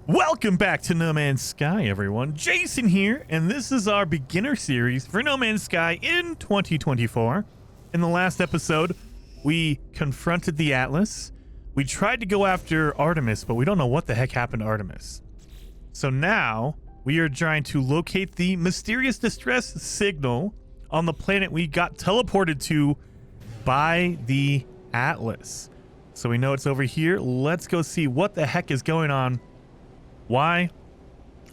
Welcome back to No Man's Sky, everyone. Jason here, and this is our beginner series for No Man's Sky in 2024. In the last episode, we confronted the Atlas. We tried to go after Artemis, but we don't know what the heck happened to Artemis. So now, we are trying to locate the mysterious distress signal on the planet we got teleported to by the Atlas. So we know it's over here. Let's go see what the heck is going on. Why?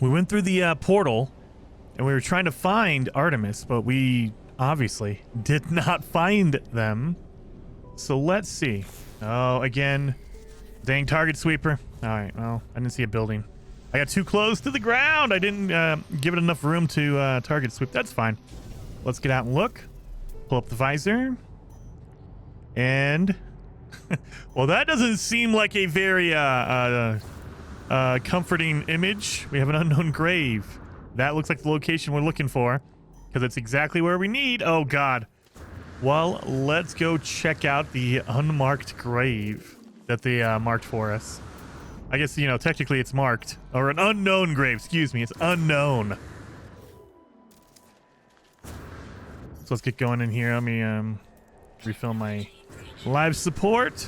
We went through the portal and we were trying to find Artemis, but we obviously did not find them. So let's see. Oh, again, dang target sweeper. All right, well, I didn't see a building. I got too close to the ground. I didn't give it enough room to target sweep. That's fine. Let's get out and look. Pull up the visor. And, well, that doesn't seem like a very comforting image. We have an unknown grave. That looks like the location we're looking for, because it's exactly where we need. Oh god. Well, let's go check out the unmarked grave that they marked for us. I guess, you know, technically it's marked, or an unknown grave. Excuse me, it's unknown. So let's get going in here. Let me refill my live support.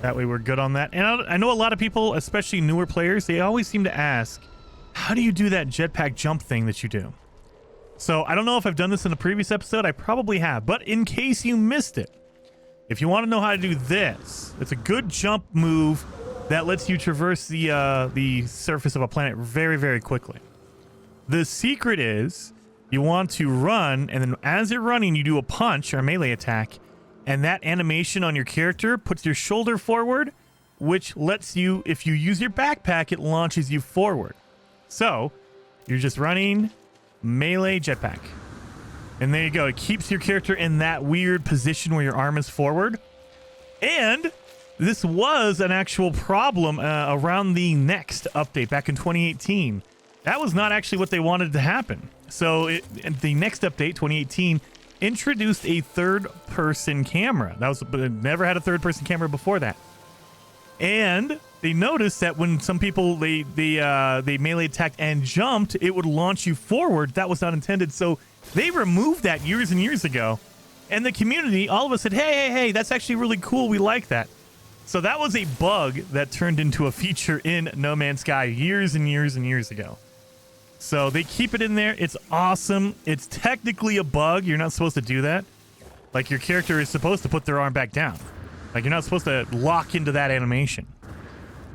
That way we're good on that. And I know a lot of people, especially newer players, they always seem to ask, how do you do that jetpack jump thing that you do? So I don't know if I've done this in a previous episode. I probably have. But in case you missed it, if you want to know how to do this, it's a good jump move that lets you traverse the surface of a planet very, very quickly. The secret is you want to run, and then as you're running, you do a punch or a melee attack. And that animation on your character puts your shoulder forward, which lets you, if you use your backpack, it launches you forward. So you're just running melee jetpack. And there you go. It keeps your character in that weird position where your arm is forward. And this was an actual problem around the next update back in 2018. That was not actually what they wanted to happen. So the next update, 2018, introduced a third-person camera. That was never had a third-person camera before that. And they noticed that when some people they melee attacked and jumped, it would launch you forward. That was not intended. So they removed that years and years ago. And the community, all of us said, hey, that's actually really cool. We like that. So that was a bug that turned into a feature in No Man's Sky years and years and years ago. So they keep it in there. It's awesome. It's technically a bug. You're not supposed to do that. Like, your character is supposed to put their arm back down. Like, you're not supposed to lock into that animation.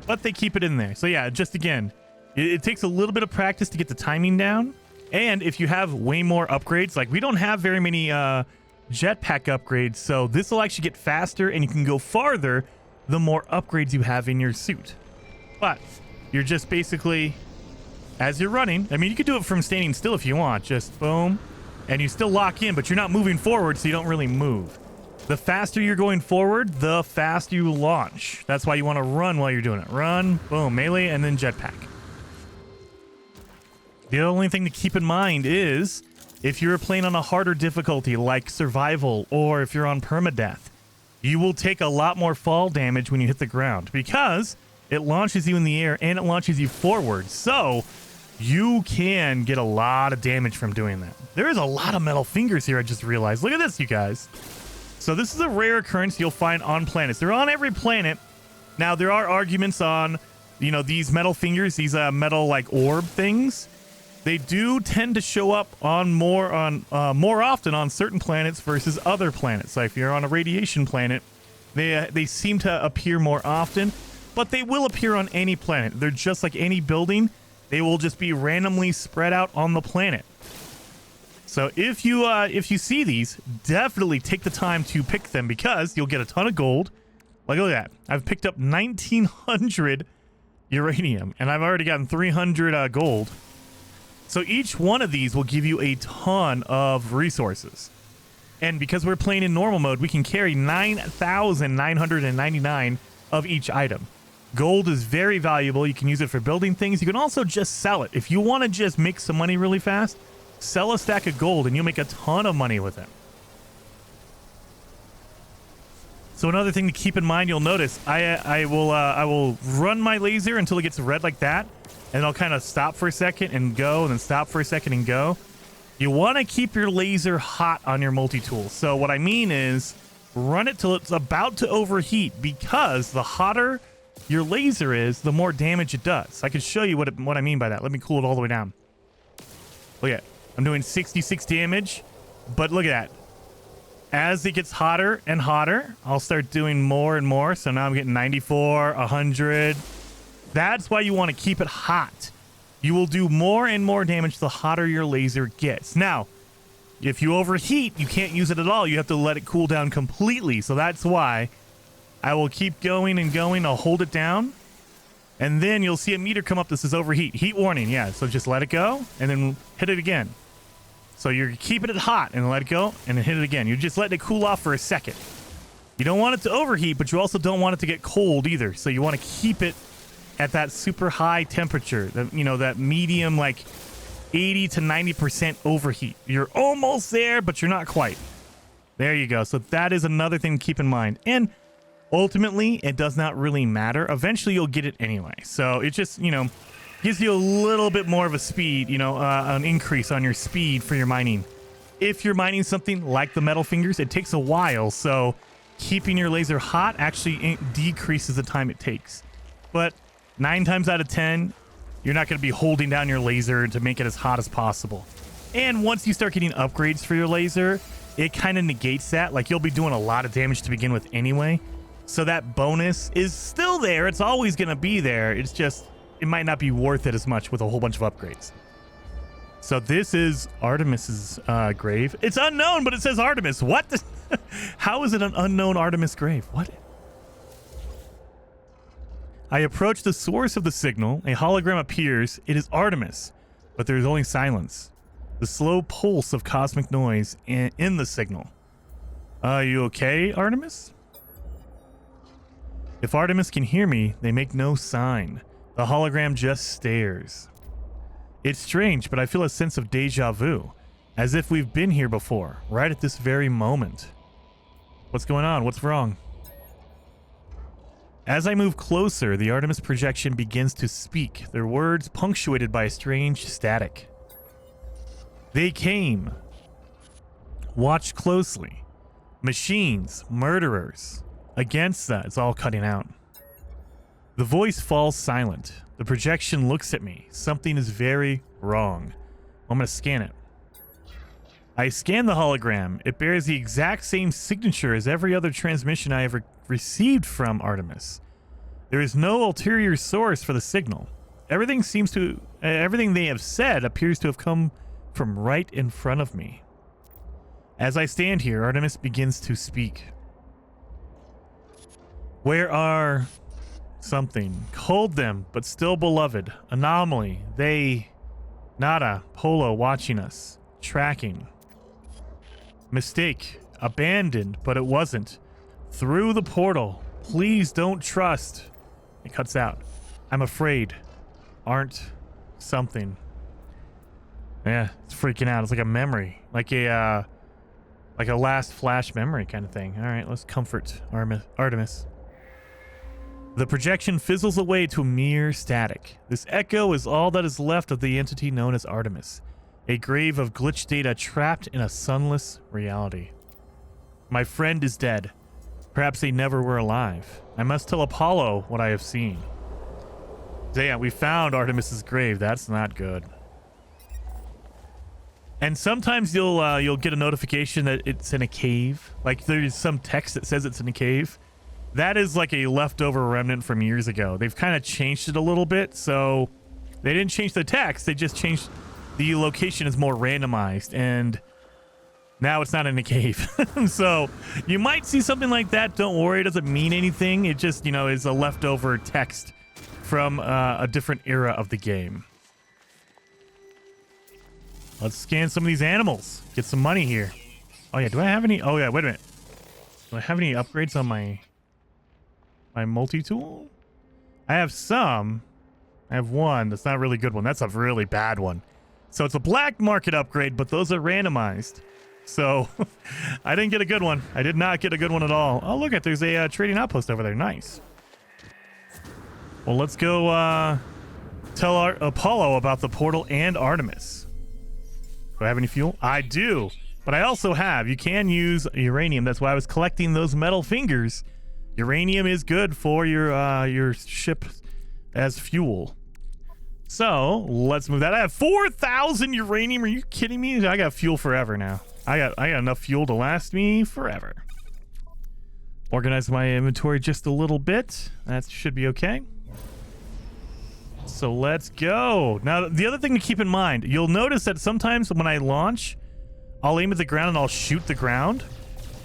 But they keep it in there. So yeah, just again, it takes a little bit of practice to get the timing down. And if you have way more upgrades, like we don't have very many jetpack upgrades, so this will actually get faster and you can go farther the more upgrades you have in your suit. But you're just basically, as you're running, I mean, you could do it from standing still if you want. Just boom. And you still lock in, but you're not moving forward, so you don't really move. The faster you're going forward, the faster you launch. That's why you want to run while you're doing it. Run, boom, melee, and then jetpack. The only thing to keep in mind is if you're playing on a harder difficulty like survival, or if you're on permadeath, you will take a lot more fall damage when you hit the ground because it launches you in the air and it launches you forward. So you can get a lot of damage from doing that. There is a lot of metal fingers here, I just realized. Look at this, you guys. So this is a rare occurrence you'll find on planets. They're on every planet. Now, there are arguments on, you know, these metal fingers, these metal, like, orb things. They do tend to show up on more often on certain planets versus other planets. Like if you're on a radiation planet, they seem to appear more often, but they will appear on any planet. They're just like any building. They will just be randomly spread out on the planet. So if you see these, definitely take the time to pick them because you'll get a ton of gold. Like, look at that. I've picked up 1,900 uranium, and I've already gotten 300 gold. So each one of these will give you a ton of resources. And because we're playing in normal mode, we can carry 9,999 of each item. Gold is very valuable. You can use it for building things. You can also just sell it. If you want to just make some money really fast, sell a stack of gold and you'll make a ton of money with it. So another thing to keep in mind, you'll notice I will run my laser until it gets red like that, and I'll kind of stop for a second and go, and then stop for a second and go. You want to keep your laser hot on your multi-tool. So what I mean is run it till it's about to overheat, because the hotter your laser is, the more damage it does. I can show you what I mean by that. Let me cool it all the way down. Look at it. I'm doing 66 damage, but look at that. As it gets hotter and hotter, I'll start doing more and more. So now I'm getting 94, 100. That's why you want to keep it hot. You will do more and more damage the hotter your laser gets. Now, if you overheat, you can't use it at all. You have to let it cool down completely. So that's why I will keep going and going. I'll hold it down. And then you'll see a meter come up that says overheat. Heat warning, yeah. So just let it go and then hit it again. So you're keeping it hot and let it go and then hit it again. You're just letting it cool off for a second. You don't want it to overheat, but you also don't want it to get cold either. So you want to keep it at that super high temperature, that medium, like 80 to 90% overheat. You're almost there, but you're not quite. There you go. So that is another thing to keep in mind. And ultimately, it does not really matter. Eventually, you'll get it anyway. So it just, gives you a little bit more of a speed, an increase on your speed for your mining. If you're mining something like the metal fingers, it takes a while. So keeping your laser hot actually decreases the time it takes. But 9 times out of 10, you're not going to be holding down your laser to make it as hot as possible. And once you start getting upgrades for your laser, it kind of negates that. Like, you'll be doing a lot of damage to begin with anyway. So that bonus is still there. It's always going to be there. It's just, it might not be worth it as much with a whole bunch of upgrades. So this is Artemis's grave. It's unknown, but it says Artemis. What? How is it an unknown Artemis grave? What? I approach the source of the signal. A hologram appears. It is Artemis, but there is only silence. The slow pulse of cosmic noise in the signal. Are you okay, Artemis? If Artemis can hear me, they make no sign. The hologram just stares. It's strange, but I feel a sense of deja vu, as if we've been here before, right at this very moment. What's going on? What's wrong? As I move closer, the Artemis projection begins to speak, their words punctuated by a strange static. They came. Watch closely. Machines, murderers. Against that, it's all cutting out. The voice falls silent. The projection looks at me. Something is very wrong. I'm going to scan it. I scan the hologram. It bears the exact same signature as every other transmission I have received from Artemis. There is no ulterior source for the signal. Everything they have said appears to have come from right in front of me. As I stand here, Artemis begins to speak. Where are something? Hold them, but still beloved. Anomaly. They. Nada. Polo watching us. Tracking. Mistake. Abandoned, but it wasn't. Through the portal. Please don't trust. It cuts out. I'm afraid. Aren't something. Yeah, it's freaking out. It's like a memory. Like a last flash memory kind of thing. All right, let's comfort Artemis. The projection fizzles away to mere static. This echo is all that is left of the entity known as Artemis, a grave of glitched data trapped in a sunless reality. My friend is dead. Perhaps they never were alive. I must tell Apollo what I have seen. Damn, we found Artemis's grave. That's not good. And sometimes you'll get a notification that it's in a cave. Like there's some text that says it's in a cave. That is like a leftover remnant from years ago. They've kind of changed it a little bit. So they didn't change the text. They just changed the location is more randomized. And now it's not in a cave. So you might see something like that. Don't worry. It doesn't mean anything. It just, is a leftover text from a different era of the game. Let's scan some of these animals. Get some money here. Oh, yeah. Do I have any? Oh, yeah. Wait a minute. Do I have any upgrades on my multi-tool? I have some. I have one. That's not a really good one. That's a really bad one. So it's a black market upgrade, but those are randomized. So I didn't get a good one. I did not get a good one at all. Oh, look at, there's a trading outpost over there. Nice. Well, let's go tell our Apollo about the portal and Artemis. Do I have any fuel? I do. But I also have, you can use uranium. That's why I was collecting those metal fingers. Uranium is good for your ship as fuel. So let's move that. I have 4,000 uranium. Are you kidding me? I got fuel forever now. I got enough fuel to last me forever. Organize my inventory just a little bit. That should be okay. So let's go. Now, the other thing to keep in mind, you'll notice that sometimes when I launch, I'll aim at the ground and I'll shoot the ground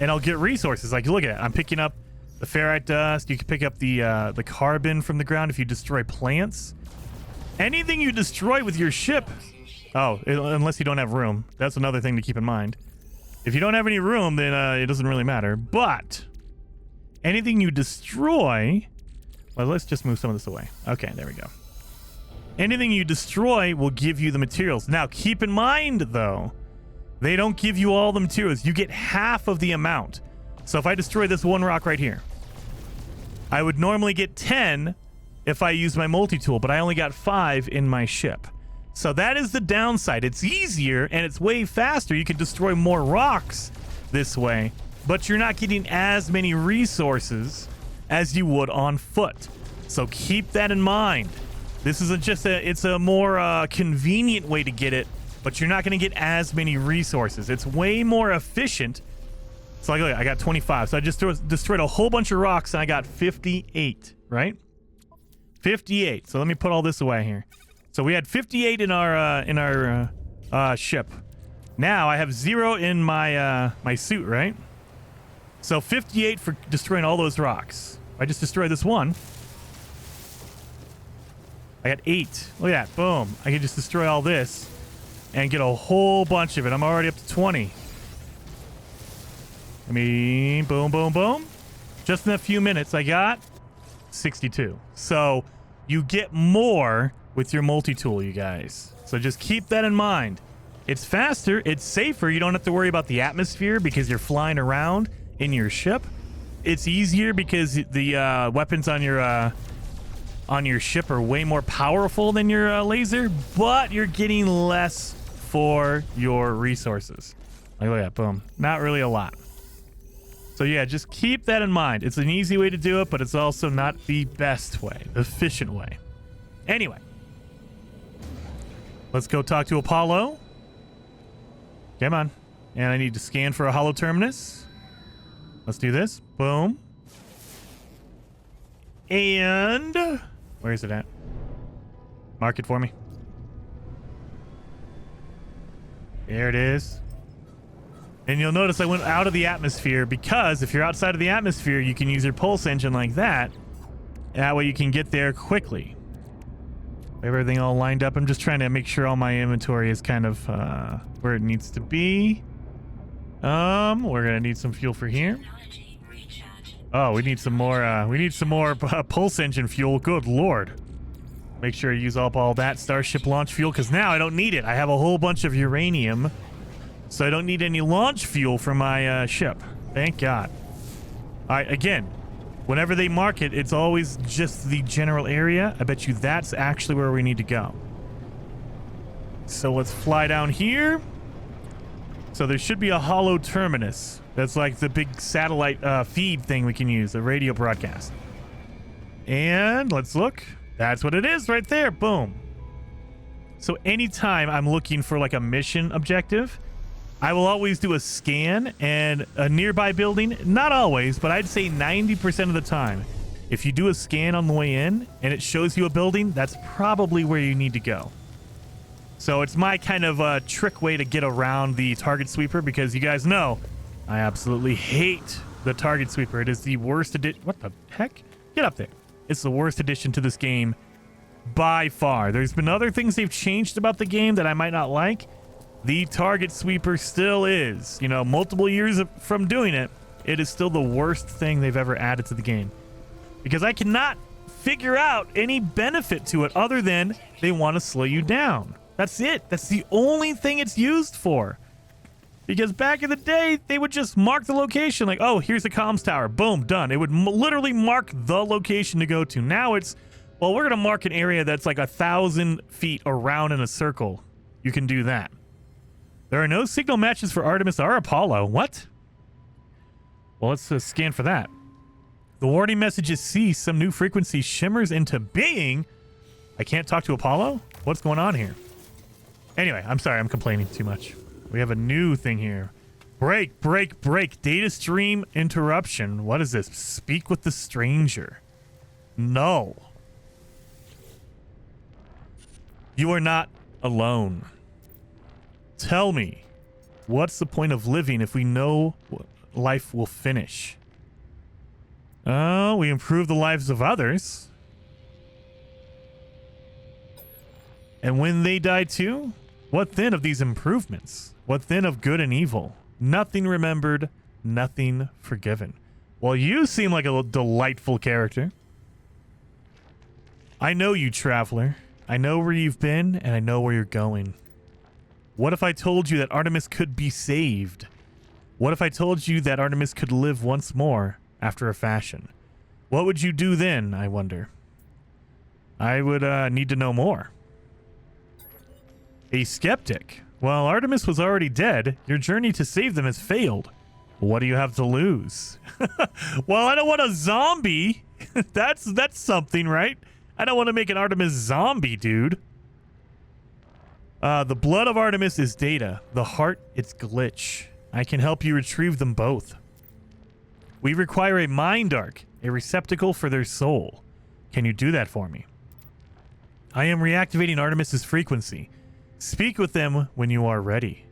and I'll get resources. Like, look at it. I'm picking up the ferrite dust. You can pick up the carbon from the ground if you destroy plants. Anything you destroy with your ship. Oh, unless you don't have room. That's another thing to keep in mind. If you don't have any room, then it doesn't really matter. But anything you destroy... Well, let's just move some of this away. Okay, there we go. Anything you destroy will give you the materials. Now, keep in mind, though, they don't give you all the materials. You get half of the amount. So if I destroy this one rock right here, I would normally get 10 if I use my multi-tool, but I only got 5 in my ship. So that is the downside. It's easier and it's way faster. You can destroy more rocks this way, but you're not getting as many resources as you would on foot. So keep that in mind. This is it's a more convenient way to get it, but you're not going to get as many resources. It's way more efficient. So like, look, I got 25. So I just destroyed a whole bunch of rocks and I got 58, right? 58. So let me put all this away here. So we had 58 in our ship. Now I have 0 in my my suit, right? So 58 for destroying all those rocks. I just destroyed this one. I got 8. Look at that. Boom. I can just destroy all this and get a whole bunch of it. I'm already up to 20. I mean, boom, boom, boom. Just in a few minutes, I got 62. So you get more with your multi-tool, you guys. So just keep that in mind. It's faster. It's safer. You don't have to worry about the atmosphere because you're flying around in your ship. It's easier because the weapons on your ship are way more powerful than your laser, but you're getting less for your resources. Like, look at that. Boom. Not really a lot. So yeah, just keep that in mind. It's an easy way to do it, but it's also not the best way, the efficient way. Anyway, let's go talk to Apollo. Come on. And I need to scan for a hollow terminus. Let's do this. Boom. And where is it at? Mark it for me. There it is. And you'll notice I went out of the atmosphere because if you're outside of the atmosphere, you can use your pulse engine like that. That way you can get there quickly. We have everything all lined up. I'm just trying to make sure all my inventory is kind of where it needs to be. We're gonna need some fuel for here. Oh, we need some more pulse engine fuel. Good lord. Make sure I use up all that Starship launch fuel because now I don't need it. I have a whole bunch of uranium. So I don't need any launch fuel for my ship. Thank God. All right, again, whenever they mark it, it's always just the general area. I bet you that's actually where we need to go. So let's fly down here. So there should be a hollow terminus. That's like the big satellite feed thing we can use, the radio broadcast. And let's look. That's what it is right there. Boom. So anytime I'm looking for like a mission objective, I will always do a scan and a nearby building. Not always, but I'd say 90% of the time. If you do a scan on the way in and it shows you a building, that's probably where you need to go. So it's my kind of trick way to get around the target sweeper because you guys know I absolutely hate the target sweeper. It is the worst addition. What the heck? Get up there. It's the worst addition to this game by far. There's been other things they've changed about the game that I might not like. The target sweeper still is, you know, multiple years from doing it, it is still the worst thing they've ever added to the game. Because I cannot figure out any benefit to it other than they want to slow you down. That's it. That's the only thing it's used for. Because back in the day, they would just mark the location like, oh, here's the comms tower. Boom, done. It would literally mark the location to go to. Now it's, well, we're going to mark an area that's like 1,000 feet around in a circle. You can do that. There are no signal matches for Artemis or Apollo. What? Well, let's scan for that. The warning messages cease. Some new frequency shimmers into being. I can't talk to Apollo? What's going on here? Anyway, I'm sorry. I'm complaining too much. We have a new thing here. Break. Data stream interruption. What is this? Speak with the stranger. No. You are not alone. Tell me, what's the point of living if we know life will finish? Oh, we improve the lives of others. And when they die too? What then of these improvements? What then of good and evil? Nothing remembered, nothing forgiven. Well, you seem like a delightful character. I know you, traveler. I know where you've been, and I know where you're going. What if I told you that Artemis could be saved? What if I told you that Artemis could live once more after a fashion? What would you do then, I wonder? I would need to know more. A skeptic. Well, Artemis was already dead. Your journey to save them has failed. What do you have to lose? Well, I don't want a zombie. That's something, right? I don't want to make an Artemis zombie, dude. The blood of Artemis is data. The heart, it's glitch. I can help you retrieve them both. We require a mind arc, a receptacle for their soul. Can you do that for me? I am reactivating Artemis's frequency. Speak with them when you are ready.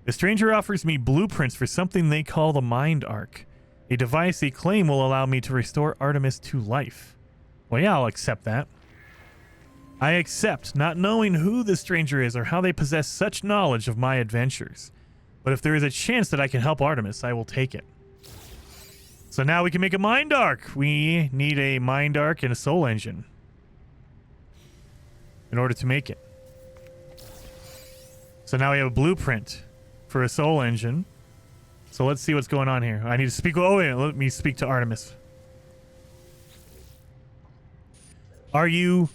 The stranger offers me blueprints for something they call the mind arc. A device they claim will allow me to restore Artemis to life. Well, yeah, I'll accept that. I accept, not knowing who the stranger is or how they possess such knowledge of my adventures. But if there is a chance that I can help Artemis, I will take it. So now we can make a mind arc. We need a mind arc and a soul engine in order to make it. So now we have a blueprint for a soul engine. So let's see what's going on here. I need to speak. Oh, wait, let me speak to Artemis. Are you?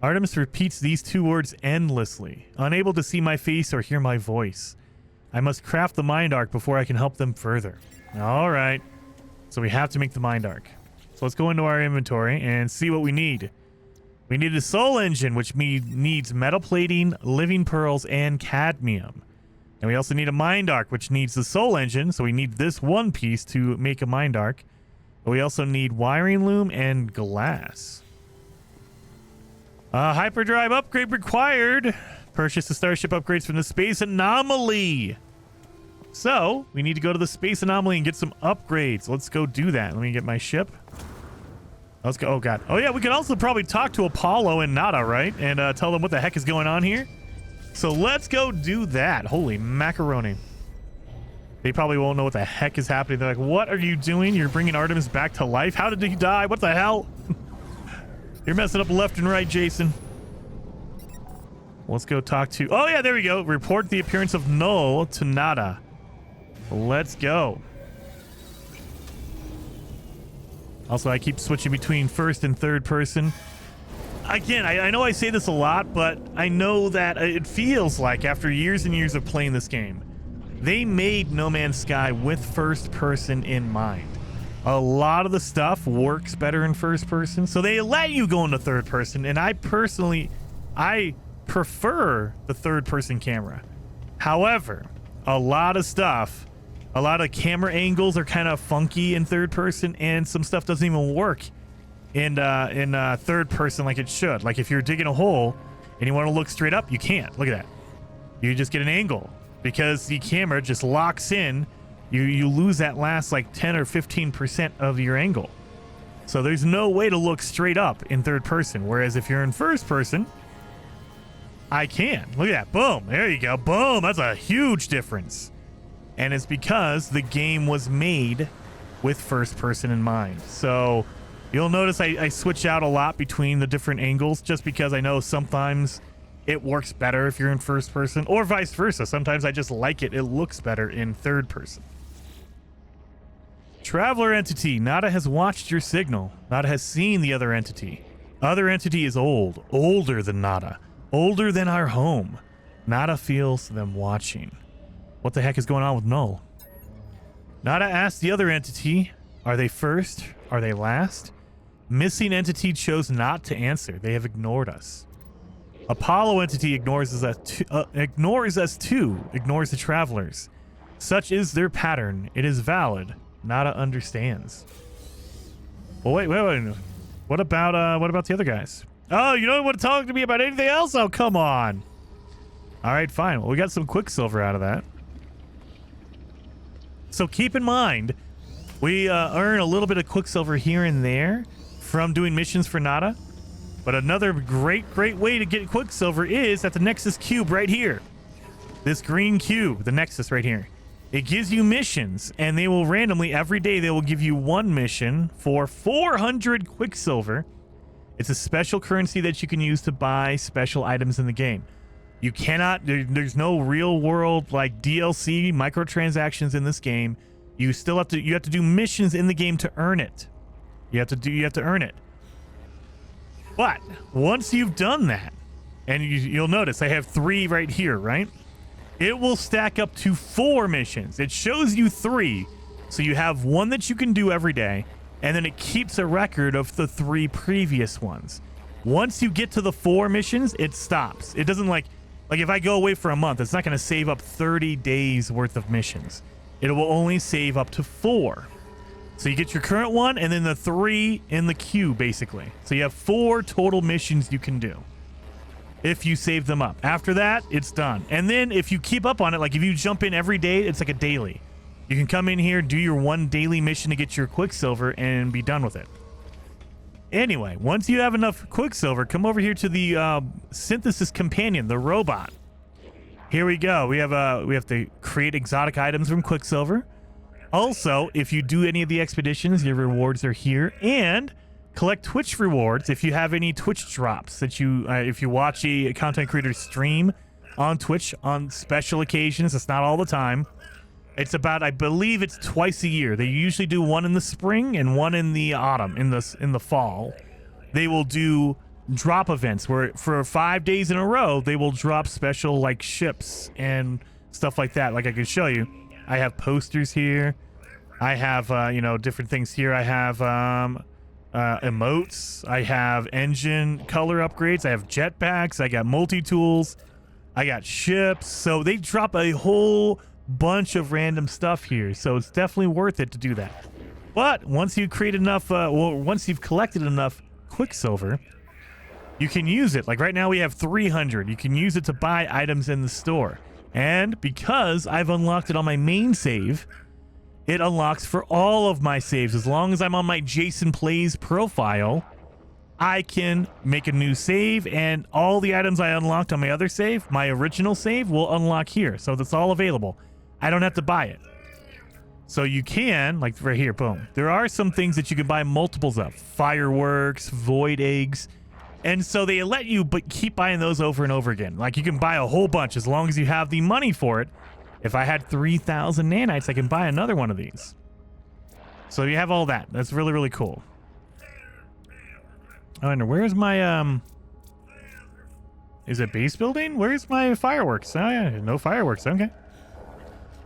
Artemis repeats these two words endlessly, unable to see my face or hear my voice. I must craft the mind arc before I can help them further. All right. So we have to make the mind arc. So let's go into our inventory and see what we need. We need a soul engine, which needs metal plating, living pearls, and cadmium. And we also need a mind arc, which needs the soul engine. So we need this one piece to make a mind arc. But we also need wiring loom and glass. Hyperdrive upgrade required. Purchase the starship upgrades from the space anomaly. So we need to go to the space anomaly and get some upgrades. Let's go do that. Let me get my ship. Let's go. Oh, God. Oh, yeah. We can also probably talk to Apollo and Nada, right? And tell them what the heck is going on here. So let's go do that. Holy macaroni. They probably won't know what the heck is happening. They're like, what are you doing? You're bringing Artemis back to life? How did he die? What the hell? You're messing up left and right, Jason. Let's go talk to... Oh, yeah, there we go. Report the appearance of Null to Nada. Let's go. Also, I keep switching between first and third person. Again, I know I say this a lot, but I know that it feels like after years and years of playing this game, they made No Man's Sky with first person in mind. A lot of the stuff works better in first person, so they let you go into third person, and I prefer the third person camera. However, a lot of camera angles are kind of funky in third person, and some stuff doesn't even work in third person like it should. Like if you're digging a hole and you want to look straight up, you can't. Look at that. You just get an angle because the camera just locks in. You lose that last like 10 or 15% of your angle. So there's no way to look straight up in third person. Whereas if you're in first person, I can. Look at that. Boom. There you go. Boom. That's a huge difference. And it's because the game was made with first person in mind. So you'll notice I switch out a lot between the different angles just because I know sometimes it works better if you're in first person, or vice versa. Sometimes I just like it. It looks better in third person. Traveler entity. Nada has watched your signal. Nada has seen the other entity. Other entity is old. Older than Nada. Older than our home. Nada feels them watching. What the heck is going on with Null? Nada asks the other entity, are they first? Are they last? Missing entity chose not to answer. They have ignored us. Apollo entity ignores us too. Ignores the travelers. Such is their pattern. It is valid. Nada understands. Well, wait. What about the other guys? Oh, you don't want to talk to me about anything else? Oh, come on. All right, fine. Well, we got some Quicksilver out of that. So keep in mind, we earn a little bit of Quicksilver here and there from doing missions for Nada. But another great way to get Quicksilver is at the Nexus Cube right here. This green cube, the Nexus right here. It gives you missions, and they will randomly, every day, they will give you one mission for 400 Quicksilver. It's a special currency that you can use to buy special items in the game. You cannot, there's no real world like DLC microtransactions in this game. You still have to, you have to do missions in the game to earn it. You have to earn it. But once you've done that, and you'll notice I have 3 right here, right? It will stack up to 4 missions. It shows you 3. So you have 1 that you can do every day, and then it keeps a record of the 3 previous ones. Once you get to the 4 missions, it stops. It doesn't like if I go away for a month, it's not going to save up 30 days worth of missions. It will only save up to 4. So you get your current 1 and then the 3 in the queue, basically. So you have 4 total missions you can do if you save them up. After that, it's done. And then if you keep up on it, like if you jump in every day, it's like a daily. You can come in here, do your 1 daily mission to get your Quicksilver, and be done with it. Anyway, once you have enough Quicksilver, come over here to the Synthesis Companion, the robot. Here we go. We have to create exotic items from Quicksilver. Also, if you do any of the expeditions, your rewards are here, and collect Twitch rewards if you have any Twitch drops that you if you watch a content creator stream on Twitch on special occasions. It's not all the time. It's about, I believe it's twice a year. They usually do 1 in the spring and 1 in the autumn, in the fall. They will do drop events where for 5 days in a row they will drop special like ships and stuff like that. Like I can show you. I have posters here. I have different things here. I have emotes. I have engine color upgrades. I have jetpacks. I got multi-tools. I got ships. So they drop a whole bunch of random stuff here, so it's definitely worth it to do that. But once you create enough once you've collected enough Quicksilver, you can use it. Like right now we have 300. You can use it to buy items in the store, and because I've unlocked it on my main save, it unlocks for all of my saves. As long as I'm on my Jason Plays profile, I can make a new save, and all the items I unlocked on my other save, my original save, will unlock here. So that's all available. I don't have to buy it. So you can, like right here, boom. There are some things that you can buy multiples of. Fireworks, void eggs. And so they let you but keep buying those over and over again. Like you can buy a whole bunch as long as you have the money for it. If I had 3,000 nanites, I can buy another one of these. So you have all that. That's really, really cool. I wonder, where's my, is it base building? Where's my fireworks? Oh yeah, no fireworks, okay.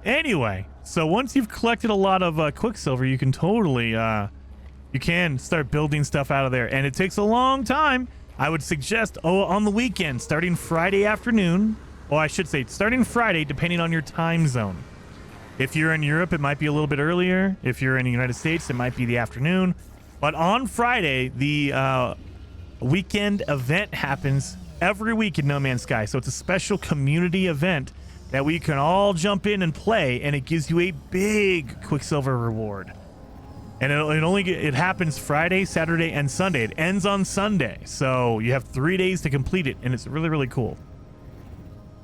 Anyway, so once you've collected a lot of Quicksilver, you can totally, you can start building stuff out of there. And it takes a long time. I would suggest, on the weekend, starting Friday afternoon. Well, I should say, starting Friday, depending on your time zone. If you're in Europe, it might be a little bit earlier. If you're in the United States, it might be the afternoon. But on Friday, the weekend event happens every week in No Man's Sky. So it's a special community event that we can all jump in and play, and it gives you a big Quicksilver reward. And it happens Friday, Saturday, and Sunday. It ends on Sunday, so you have 3 days to complete it, and it's really, really cool.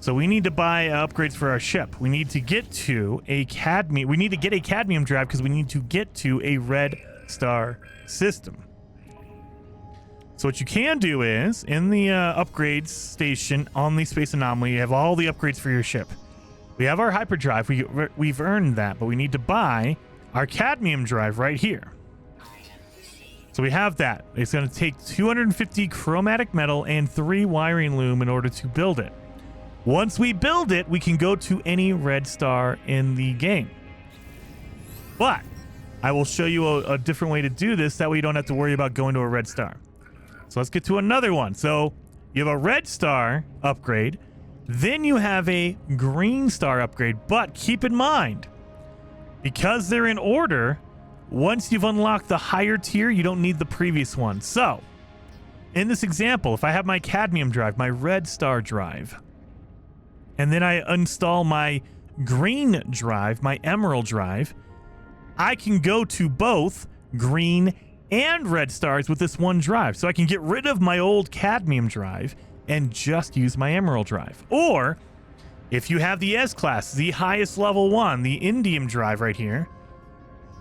So we need to buy upgrades for our ship. We need to get to a cadmium. We need to get a cadmium drive because we need to get to a red star system. So what you can do is, in the upgrades station on the Space Anomaly, you have all the upgrades for your ship. We have our hyperdrive. We've earned that, but we need to buy our cadmium drive right here. So we have that. It's going to take 250 chromatic metal and 3 wiring loom in order to build it. Once we build it, we can go to any red star in the game. But I will show you a different way to do this. That way you don't have to worry about going to a red star. So let's get to another one. So you have a red star upgrade. Then you have a green star upgrade. But keep in mind, because they're in order, once you've unlocked the higher tier, you don't need the previous one. So in this example, if I have my cadmium drive, my red star drive, and then I install my green drive, my emerald drive, I can go to both green and red stars with this one drive. So I can get rid of my old cadmium drive and just use my emerald drive. Or if you have the S-Class, the highest level one, the indium drive right here,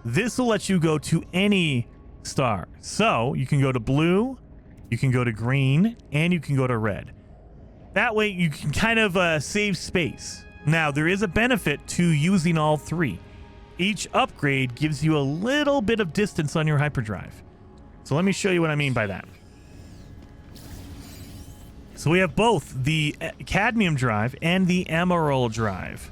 this will let you go to any star. So you can go to blue, you can go to green, and you can go to red. That way you can kind of save space. Now, there is a benefit to using all three. Each upgrade gives you a little bit of distance on your hyperdrive. So let me show you what I mean by that. So we have both the cadmium drive and the emerald drive.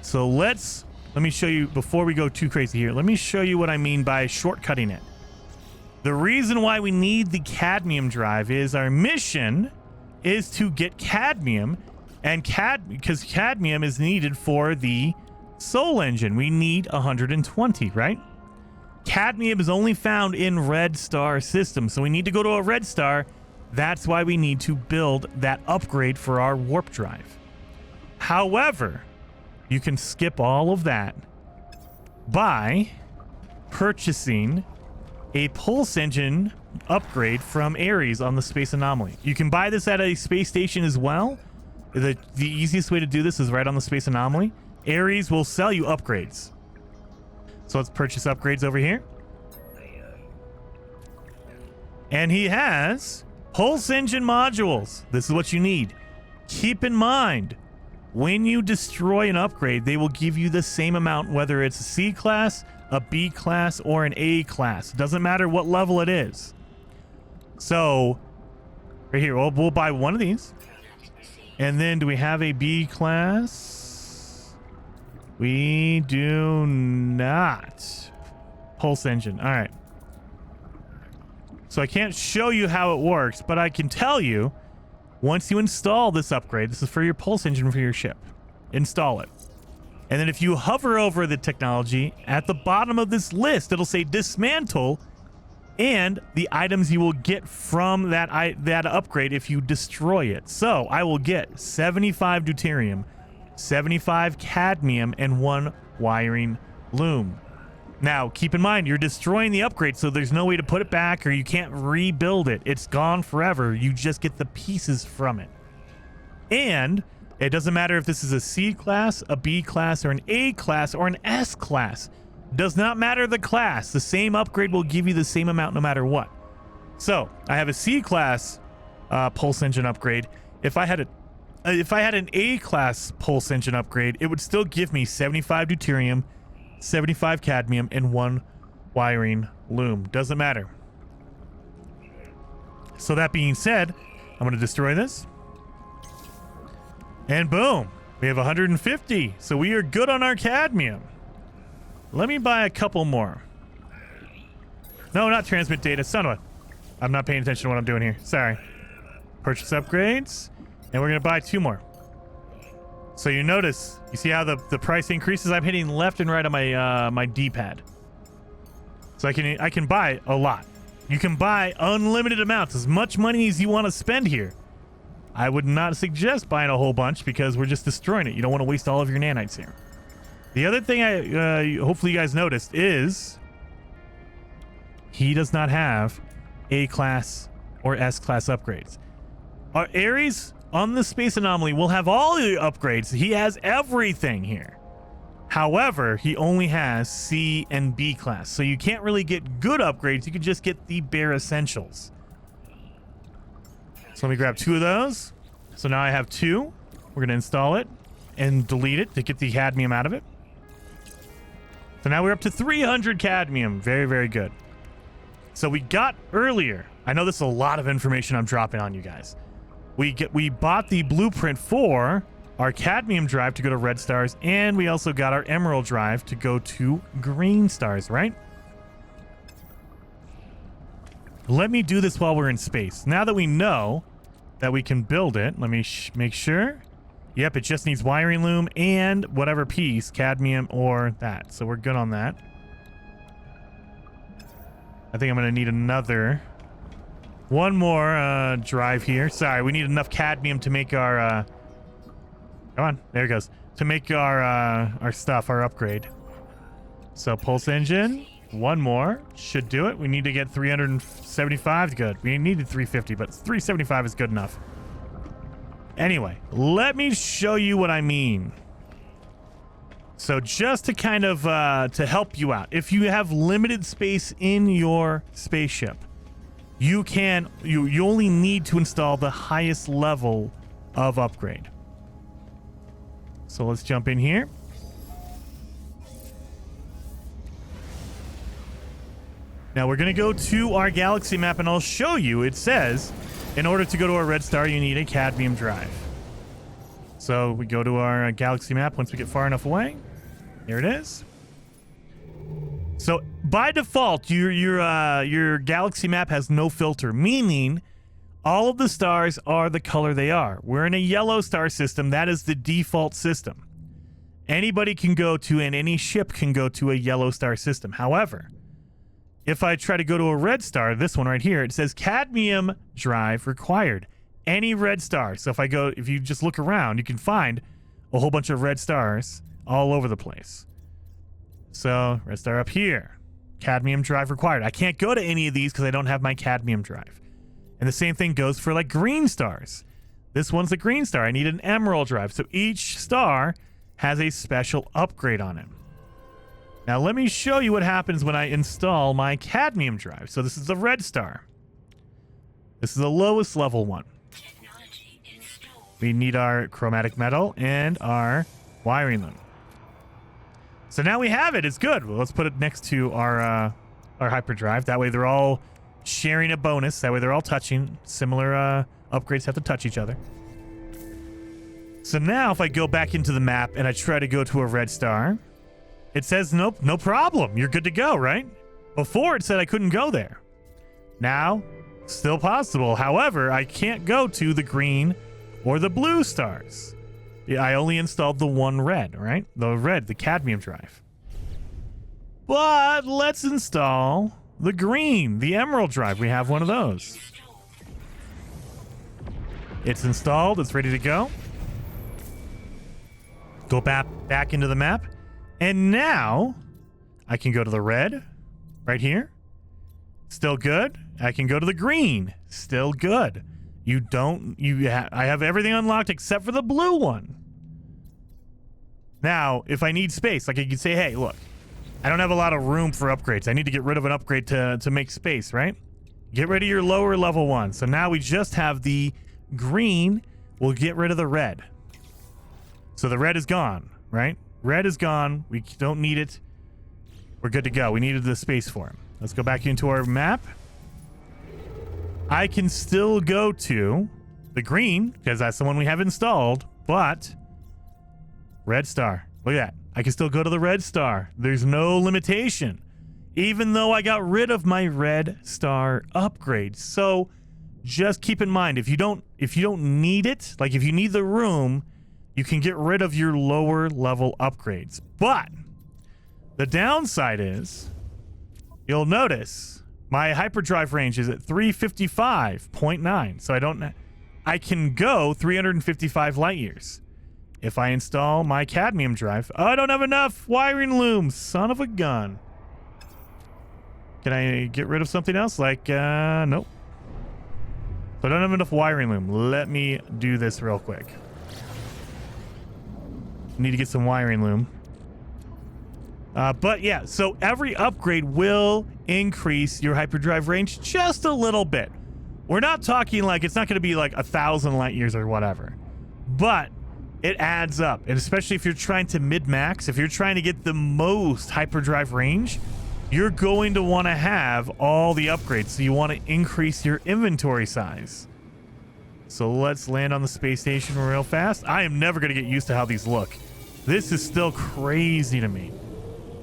So let me show you, before we go too crazy here, let me show you what I mean by shortcutting it. The reason why we need the cadmium drive is our mission is to get cadmium, and because cadmium is needed for the soul engine. We need 120, right? Cadmium is only found in red star systems, so we need to go to a red star. That's why we need to build that upgrade for our warp drive. However, you can skip all of that by purchasing a pulse engine upgrade from Ares on the Space Anomaly. You can buy this at a space station as well. The easiest way to do this is right on the Space Anomaly. Ares will sell you upgrades. So let's purchase upgrades over here. And he has pulse engine modules. This is what you need. Keep in mind, when you destroy an upgrade, they will give you the same amount, whether it's a C class, a B class, or an A class. Doesn't matter what level it is. So right here, we'll buy one of these. And then do we have a B class? We do not. Pulse engine. All right. So I can't show you how it works, but I can tell you, once you install this upgrade, this is for your pulse engine for your ship. Install it. And then if you hover over the technology, at the bottom of this list, it'll say dismantle and the items you will get from that upgrade if you destroy it. So I will get 75 deuterium, 75 cadmium, and 1 wiring loom. Now, keep in mind, you're destroying the upgrade, so there's no way to put it back or you can't rebuild it. It's gone forever. You just get the pieces from it. And it doesn't matter if this is a C class, a B class, or an A class, or an S class. Does not matter the class. The same upgrade will give you the same amount no matter what. So, I have a C class pulse engine upgrade. If I had an A class pulse engine upgrade, it would still give me 75 deuterium, 75 cadmium, and 1 wiring loom. Doesn't matter. So that being said, I'm going to destroy this. And boom, we have 150. So we are good on our cadmium. Let me buy a couple more. No, not transmit data. Son of a... I'm not paying attention to what I'm doing here. Sorry. Purchase upgrades. And we're going to buy 2 more. So you notice, you see how the price increases? I'm hitting left and right on my my D-pad. So I can buy a lot. You can buy unlimited amounts, as much money as you want to spend here. I would not suggest buying a whole bunch because we're just destroying it. You don't want to waste all of your nanites here. The other thing I hopefully you guys noticed is he does not have A-class or S-class upgrades. Our Ares on the Space Anomaly will have all the upgrades. He has everything here. However, he only has C and B class, so you can't really get good upgrades. You can just get the bare essentials. So let me grab 2 of those. So now I have 2. We're going to install it and delete it to get the cadmium out of it. So now we're up to 300 cadmium. Very, very good. So we got earlier. I know this is a lot of information I'm dropping on you guys. We bought the blueprint for our cadmium drive to go to red stars, and we also got our emerald drive to go to green stars, right? Let me do this while we're in space. Now that we know that we can build it, let me make sure. Yep, it just needs wiring loom and whatever piece, cadmium or that. So we're good on that. I think I'm going to need one more drive here. Sorry, we need enough cadmium to make our... come on, there it goes. To make our stuff, our upgrade. So pulse engine, one more. Should do it. We need to get 375. Good. We needed 350, but 375 is good enough. Anyway, let me show you what I mean. So just to kind of to help you out, if you have limited space in your spaceship, you only need to install the highest level of upgrade. So let's jump in here. Now we're going to go to our galaxy map and I'll show you. It says in order to go to a red star, you need a cadmium drive. So we go to our galaxy map once we get far enough away. Here it is. So by default, your galaxy map has no filter, meaning all of the stars are the color they are. We're in a yellow star system. That is the default system. Anybody can go to, and any ship can go to a yellow star system. However, if I try to go to a red star, this one right here, it says cadmium drive required. Any red star. So if you just look around, you can find a whole bunch of red stars all over the place. So red star up here, cadmium drive required. I can't go to any of these because I don't have my cadmium drive. And the same thing goes for like green stars. This one's a green star. I need an emerald drive. So each star has a special upgrade on it. Now let me show you what happens when I install my cadmium drive. So this is the red star. This is the lowest level one. We need our chromatic metal and our wiring loom. So now we have it. It's good. Well, let's put it next to our hyperdrive. That way they're all sharing a bonus. That way they're all touching. Similar upgrades have to touch each other. So now if I go back into the map and I try to go to a red star, it says, nope, no problem. You're good to go, right? Before it said I couldn't go there. Now, still possible. However, I can't go to the green or the blue stars. Yeah, I only installed the one red, right? The cadmium drive. But let's install the green, the emerald drive. We have one of those. It's installed. It's ready to go. Go back into the map. And now I can go to the red right here. Still good. I can go to the green. Still good. I have everything unlocked except for the blue one. Now, if I need space, like I can say, hey, look, I don't have a lot of room for upgrades. I need to get rid of an upgrade to make space, right? Get rid of your lower level one. So now we just have the green. We'll get rid of the red. So the red is gone, right? Red is gone. We don't need it. We're good to go. We needed the space for him. Let's go back into our map. I can still go to the green because that's the one we have installed, but red star. Look at that. I can still go to the red star. There's no limitation, even though I got rid of my red star upgrade. So just keep in mind, if you don't need it, like if you need the room, you can get rid of your lower level upgrades. But the downside is, you'll notice my hyperdrive range is at 355.9. So I can go 355 light years. If I install my cadmium drive, I don't have enough wiring loom. Son of a gun. Can I get rid of something else? Like, nope. So I don't have enough wiring loom. Let me do this real quick. Need to get some wiring loom. But yeah, so every upgrade will increase your hyperdrive range just a little bit. We're not talking like it's not going to be like 1,000 light years or whatever, but it adds up. And especially if you're trying to mid-max, if you're trying to get the most hyperdrive range, you're going to want to have all the upgrades. So you want to increase your inventory size. So let's land on the space station real fast. I am never going to get used to how these look. This is still crazy to me.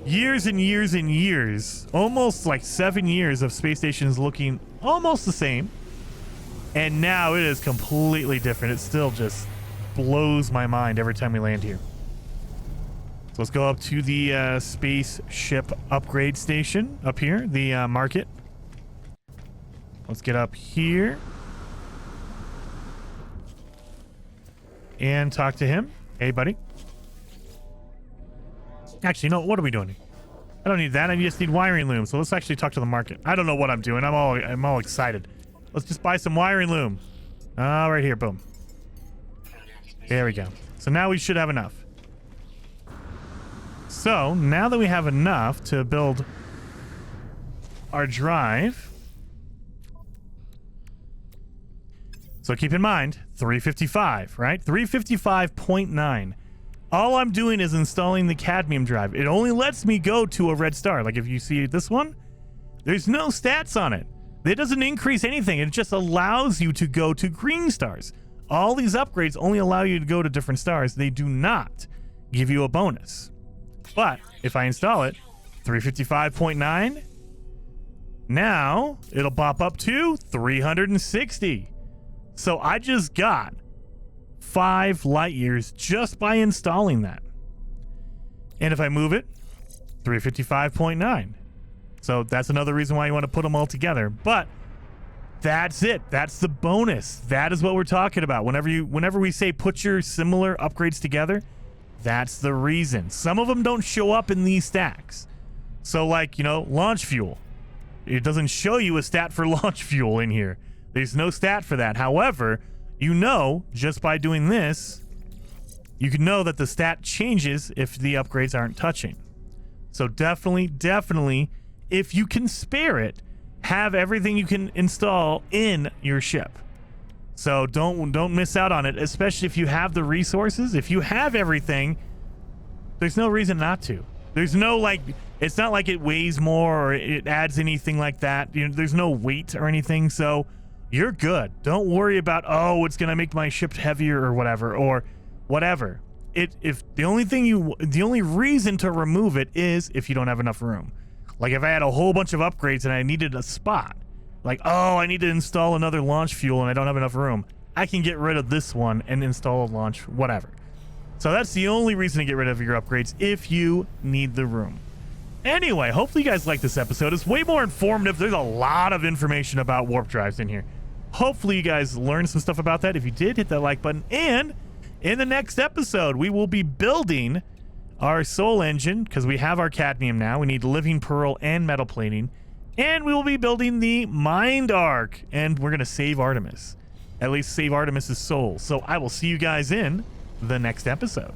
Years and years and years, almost like 7 years of space stations looking almost the same. And now it is completely different. It still just blows my mind every time we land here. So let's go up to the spaceship upgrade station up here, the market. Let's get up here and talk to him. Hey, buddy. Actually, no, what are we doing? I don't need that. I just need wiring loom. So let's actually talk to the market. I don't know what I'm doing. I'm all excited. Let's just buy some wiring loom. Right here. Boom. There we go. So now we should have enough. So now that we have enough to build our drive. So keep in mind, 355, right? 355.9. All I'm doing is installing the cadmium drive. It only lets me go to a red star. Like if you see this one, there's no stats on it. It doesn't increase anything. It just allows you to go to green stars. All these upgrades only allow you to go to different stars. They do not give you a bonus. But if I install it, 355.9, now it'll pop up to 360. So I just got 5 light years just by installing that. And if I move it, 355.9. So that's another reason why you want to put them all together. But that's it. That's the bonus. That is what we're talking about. Whenever we say put your similar upgrades together, that's the reason. Some of them don't show up in these stacks. So like, launch fuel. It doesn't show you a stat for launch fuel in here. There's no stat for that. However, just by doing this, you can know that the stat changes if the upgrades aren't touching. So definitely, if you can spare it, have everything you can install in your ship. So don't miss out on it, especially if you have the resources. If you have everything, there's no reason not to. There's no it's not like it weighs more or it adds anything like that. There's no weight or anything, so you're good. Don't worry about, it's gonna make my ship heavier or whatever. If the only reason to remove it is if you don't have enough room. Like if I had a whole bunch of upgrades and I needed a spot, I need to install another launch fuel and I don't have enough room, I can get rid of this one and install a launch, whatever. So that's the only reason to get rid of your upgrades if you need the room. Anyway, hopefully you guys like this episode. It's way more informative. There's a lot of information about warp drives in here. Hopefully you guys learned some stuff about that. If you did, hit that like button. And in the next episode, we will be building our soul engine because we have our cadmium now. We need living pearl and metal plating. And we will be building the mind arc. And we're going to save Artemis. At least save Artemis's soul. So I will see you guys in the next episode.